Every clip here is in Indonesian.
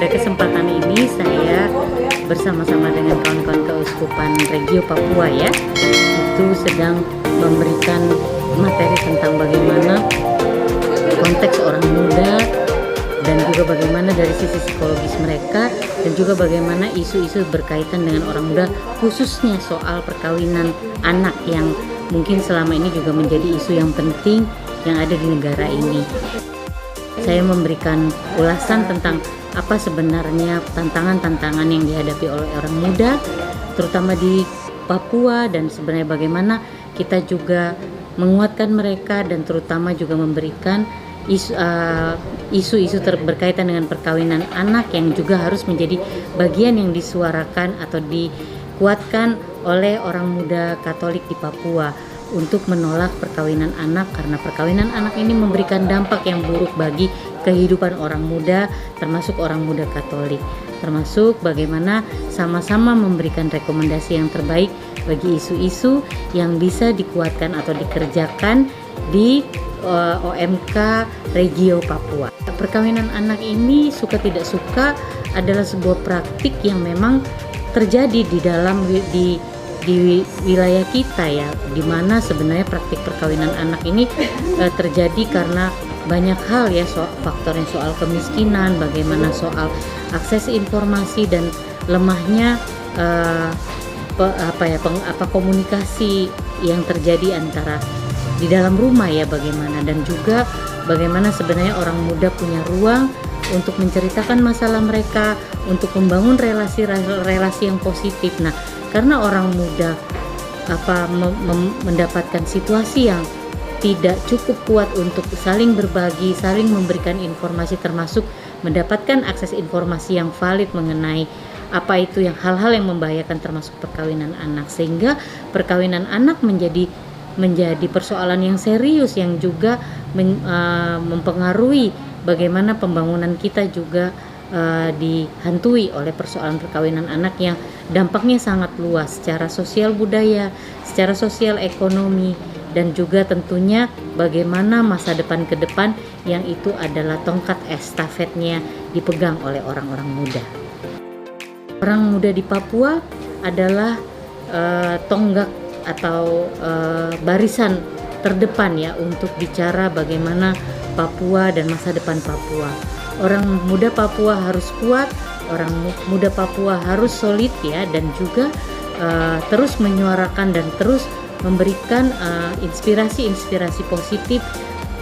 pada kesempatan ini saya bersama-sama dengan kawan-kawan Keuskupan Regio Papua ya, itu sedang memberikan materi tentang bagaimana konteks orang muda dan juga bagaimana dari sisi psikologis mereka dan juga bagaimana isu-isu berkaitan dengan orang muda, khususnya soal perkawinan anak yang mungkin selama ini juga menjadi isu yang penting yang ada di negara ini. Saya memberikan ulasan tentang apa sebenarnya tantangan-tantangan yang dihadapi oleh orang muda, terutama di Papua, dan sebenarnya bagaimana kita juga menguatkan mereka dan terutama juga memberikan isu-isu berkaitan dengan perkawinan anak yang juga harus menjadi bagian yang disuarakan atau dikuatkan oleh orang muda Katolik di Papua untuk menolak perkawinan anak, karena perkawinan anak ini memberikan dampak yang buruk bagi kehidupan orang muda, termasuk orang muda Katolik, termasuk bagaimana sama-sama memberikan rekomendasi yang terbaik bagi isu-isu yang bisa dikuatkan atau dikerjakan di OMK Regio Papua. Perkawinan anak ini suka tidak suka adalah sebuah praktik yang memang terjadi di wilayah kita ya, di mana sebenarnya praktik perkawinan anak ini terjadi karena banyak hal ya, faktornya soal kemiskinan, bagaimana soal akses informasi dan lemahnya komunikasi yang terjadi antara di dalam rumah ya, bagaimana, dan juga bagaimana sebenarnya orang muda punya ruang untuk menceritakan masalah mereka, untuk membangun relasi-relasi yang positif. Nah, karena orang muda mendapatkan situasi yang tidak cukup kuat untuk saling berbagi, saling memberikan informasi, termasuk mendapatkan akses informasi yang valid mengenai apa itu yang hal-hal yang membahayakan termasuk perkawinan anak, sehingga perkawinan anak menjadi persoalan yang serius yang juga mempengaruhi bagaimana pembangunan kita juga dihantui oleh persoalan perkawinan anak yang dampaknya sangat luas secara sosial budaya, secara sosial ekonomi, dan juga tentunya bagaimana masa depan ke depan yang itu adalah tongkat estafetnya dipegang oleh orang-orang muda. Orang muda di Papua adalah tonggak atau barisan terdepan ya untuk bicara bagaimana Papua dan masa depan Papua. Orang muda Papua harus kuat, orang muda Papua harus solid ya, dan juga terus menyuarakan dan terus memberikan inspirasi-inspirasi positif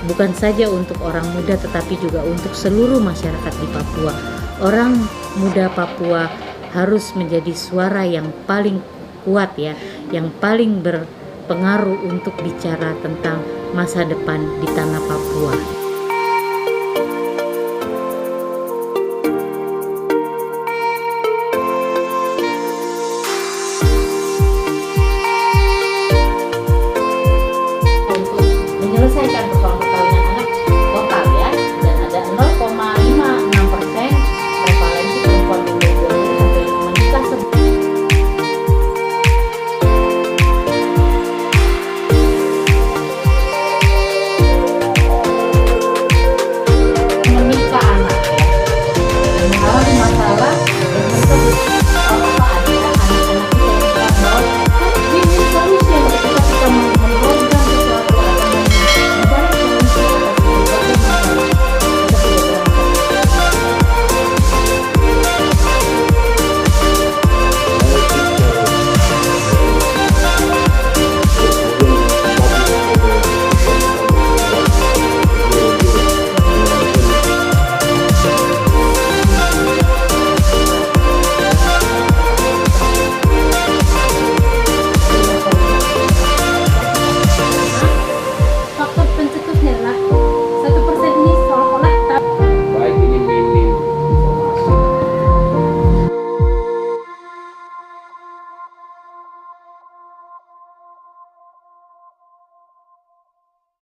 bukan saja untuk orang muda tetapi juga untuk seluruh masyarakat di Papua. Orang muda Papua harus menjadi suara yang paling kuat ya, yang paling berpengaruh untuk bicara tentang masa depan di tanah Papua.